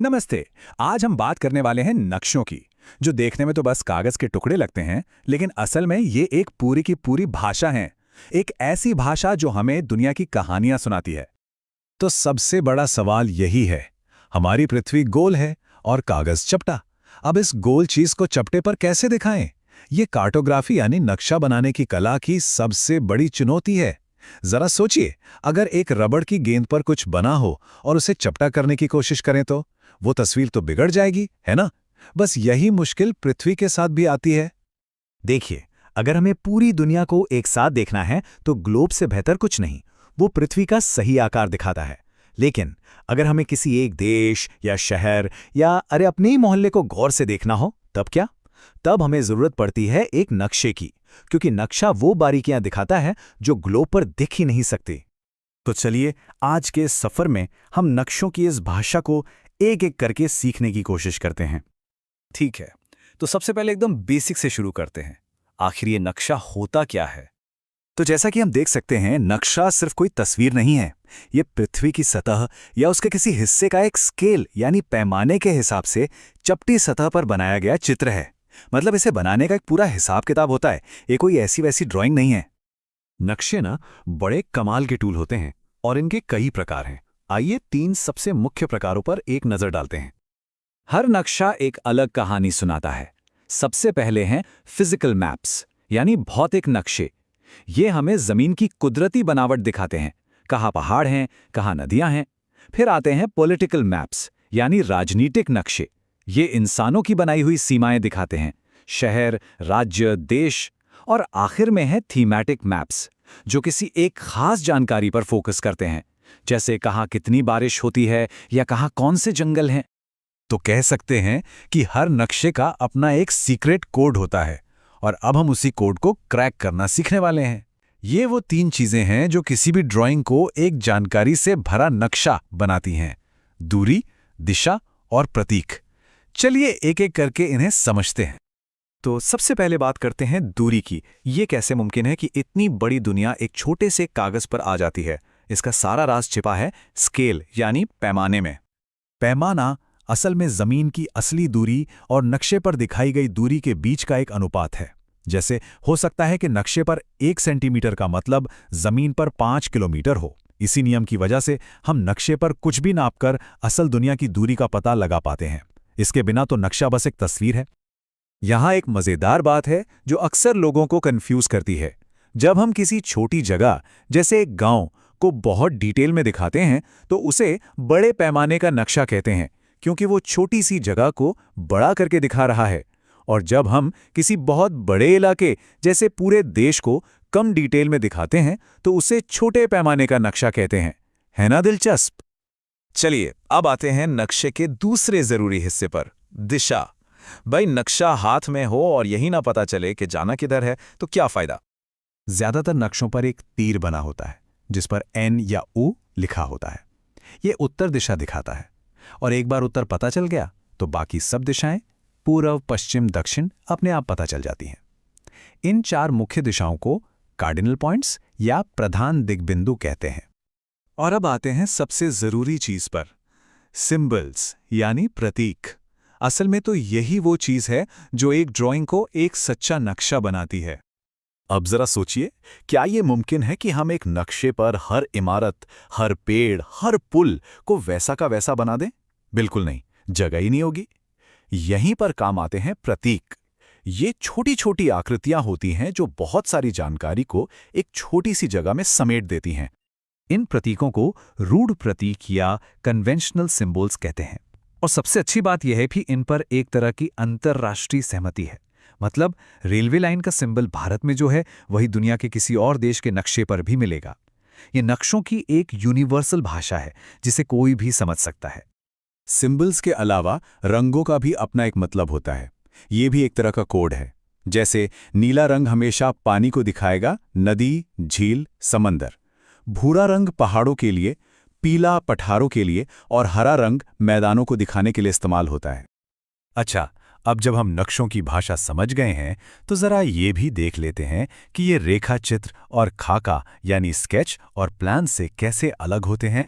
नमस्ते। आज हम बात करने वाले हैं नक्शों की, जो देखने में तो बस कागज के टुकड़े लगते हैं, लेकिन असल में ये एक पूरी की पूरी भाषा है। एक ऐसी भाषा जो हमें दुनिया की कहानियां सुनाती है। तो सबसे बड़ा सवाल यही है, हमारी पृथ्वी गोल है और कागज चपटा। अब इस गोल चीज को चपटे पर कैसे दिखाएं? ये कार्टोग्राफी यानी नक्शा बनाने की कला की सबसे बड़ी चुनौती है। जरा सोचिए, अगर एक रबड़ की गेंद पर कुछ बना हो और उसे चपटा करने की कोशिश करें तो वो तस्वीर तो बिगड़ जाएगी, है ना? बस यही मुश्किल पृथ्वी के साथ भी आती है। देखिए, अगर हमें पूरी दुनिया को एक साथ देखना है तो ग्लोब से बेहतर कुछ नहीं। वो पृथ्वी का सही आकार दिखाता है। लेकिन अगर हमें किसी एक देश या शहर या अपने ही मोहल्ले को गौर से देखना हो, तब क्या? तब हमें जरूरत पड़ती है एक नक्शे की, क्योंकि नक्शा वो बारीकियां दिखाता है जो ग्लोब पर दिख ही नहीं सकती। तो चलिए, आज के इस सफर में हम नक्शों की इस भाषा को एक एक करके सीखने की कोशिश करते हैं। ठीक है, तो सबसे पहले एकदम बेसिक से शुरू करते हैं। आखिर ये नक्शा होता क्या है? तो जैसा कि हम देख सकते हैं, नक्शा सिर्फ कोई तस्वीर नहीं है। ये पृथ्वी की सतह या उसके किसी हिस्से का एक स्केल यानी पैमाने के हिसाब से चपटी सतह पर बनाया गया चित्र है। मतलब इसे बनाने का एक पूरा हिसाब किताब होता है, ये कोई ऐसी वैसी ड्राइंग नहीं है। नक्शे ना बड़े कमाल के टूल होते हैं और इनके कई प्रकार हैं। आइए 3 सबसे मुख्य प्रकारों पर एक नजर डालते हैं। हर नक्शा एक अलग कहानी सुनाता है। सबसे पहले हैं फिजिकल मैप्स यानी भौतिक नक्शे। ये हमें जमीन की कुदरती बनावट दिखाते हैं, कहाँ पहाड़ हैं, कहाँ नदियां हैं। फिर आते हैं पॉलिटिकल मैप्स यानी राजनीतिक नक्शे। ये इंसानों की बनाई हुई सीमाएं दिखाते हैं, शहर, राज्य, देश। और आखिर में है थीमैटिक मैप्स, जो किसी एक खास जानकारी पर फोकस करते हैं, जैसे कहाँ कितनी बारिश होती है या कहाँ कौन से जंगल हैं। तो कह सकते हैं कि हर नक्शे का अपना एक सीक्रेट कोड होता है और अब हम उसी कोड को क्रैक करना सीखने वाले हैं। ये वो 3 चीजें हैं जो किसी भी ड्राइंग को एक जानकारी से भरा नक्शा बनाती हैं: दूरी, दिशा और प्रतीक। चलिए एक एक करके इन्हें समझते हैं। तो सबसे पहले बात करते हैं दूरी की। ये कैसे मुमकिन है कि इतनी बड़ी दुनिया एक छोटे से कागज पर आ जाती है? इसका सारा राज छिपा है स्केल यानी पैमाने में। पैमाना असल में जमीन की असली दूरी और नक्शे पर दिखाई गई दूरी के बीच का एक अनुपात है। जैसे हो सकता है कि नक्शे पर 1 सेंटीमीटर का मतलब जमीन पर 5 किलोमीटर हो। इसी नियम की वजह से हम नक्शे पर कुछ भी नापकर असल दुनिया की दूरी का पता लगा पाते हैं। इसके बिना तो नक्शा बस एक तस्वीर है। यहाँ एक मजेदार बात है जो अक्सर लोगों को कंफ्यूज करती है। जब हम किसी छोटी जगह जैसे एक गांव को बहुत डिटेल में दिखाते हैं तो उसे बड़े पैमाने का नक्शा कहते हैं, क्योंकि वो छोटी सी जगह को बड़ा करके दिखा रहा है। और जब हम किसी बहुत बड़े इलाके जैसे पूरे देश को कम डिटेल में दिखाते हैं तो उसे छोटे पैमाने का नक्शा कहते हैं। है ना दिलचस्प? चलिए अब आते हैं नक्शे के दूसरे जरूरी हिस्से पर, दिशा। भाई, नक्शा हाथ में हो और यही ना पता चले कि जाना किधर है तो क्या फायदा? ज्यादातर नक्शों पर एक तीर बना होता है जिस पर N या U लिखा होता है। ये उत्तर दिशा दिखाता है और एक बार उत्तर पता चल गया तो बाकी सब दिशाएं पूर्व, पश्चिम, दक्षिण अपने आप पता चल जाती हैं। इन 4 मुख्य दिशाओं को कार्डिनल पॉइंट्स या प्रधान दिग्बिंदु कहते हैं। और अब आते हैं सबसे जरूरी चीज पर, सिंबल्स यानी प्रतीक। असल में तो यही वो चीज है जो एक ड्राइंग को एक सच्चा नक्शा बनाती है। अब जरा सोचिए, क्या ये मुमकिन है कि हम एक नक्शे पर हर इमारत, हर पेड़, हर पुल को वैसा का वैसा बना दें? बिल्कुल नहीं, जगह ही नहीं होगी। यहीं पर काम आते हैं प्रतीक। ये छोटी छोटी आकृतियां होती हैं जो बहुत सारी जानकारी को एक छोटी सी जगह में समेट देती हैं। इन प्रतीकों को रूढ़ प्रतीक या कन्वेंशनल सिंबल्स कहते हैं। और सबसे अच्छी बात यह है कि इन पर एक तरह की अंतर्राष्ट्रीय सहमति है। मतलब रेलवे लाइन का सिंबल भारत में जो है वही दुनिया के किसी और देश के नक्शे पर भी मिलेगा। ये नक्शों की एक यूनिवर्सल भाषा है जिसे कोई भी समझ सकता है। सिंबल्स के अलावा रंगों का भी अपना एक मतलब होता है। ये भी एक तरह का कोड है। जैसे नीला रंग हमेशा पानी को दिखाएगा, नदी, झील, समंदर। भूरा रंग पहाड़ों के लिए, पीला पठारों के लिए और हरा रंग मैदानों को दिखाने के लिए इस्तेमाल होता है। अच्छा, अब जब हम नक्शों की भाषा समझ गए हैं तो जरा ये भी देख लेते हैं कि ये रेखा चित्र और खाका यानी स्केच और प्लान से कैसे अलग होते हैं।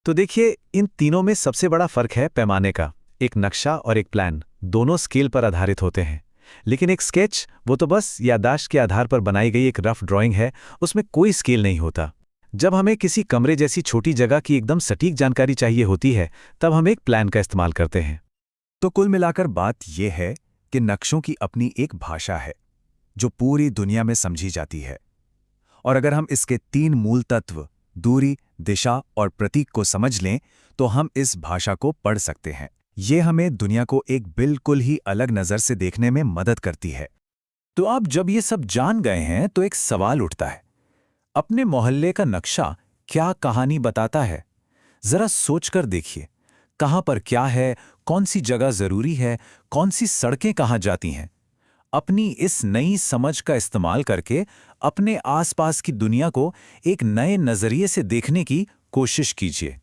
तो देखिए, इन तीनों में सबसे बड़ा फर्क है पैमाने का। एक नक्शा और एक प्लान दोनों स्केल पर आधारित होते हैं, लेकिन एक स्केच वो तो बस याददाश्त के आधार पर बनाई गई एक रफ ड्राइंग है, उसमें कोई स्केल नहीं होता। जब हमें किसी कमरे जैसी छोटी जगह की एकदम सटीक जानकारी चाहिए होती है, तब हम एक प्लान का इस्तेमाल करते हैं। तो कुल मिलाकर बात यह है कि नक्शों की अपनी एक भाषा है जो पूरी दुनिया में समझी जाती है। और अगर हम इसके 3 मूल तत्व दूरी, दिशा और प्रतीक को समझ लें तो हम इस भाषा को पढ़ सकते हैं। ये हमें दुनिया को एक बिल्कुल ही अलग नज़र से देखने में मदद करती है। तो आप जब ये सब जान गए हैं तो एक सवाल उठता है, अपने मोहल्ले का नक्शा क्या कहानी बताता है? जरा सोचकर देखिए, कहाँ पर क्या है, कौन सी जगह जरूरी है, कौन सी सड़कें कहाँ जाती हैं। अपनी इस नई समझ का इस्तेमाल करके अपने आसपास की दुनिया को एक नए नजरिए से देखने की कोशिश कीजिए।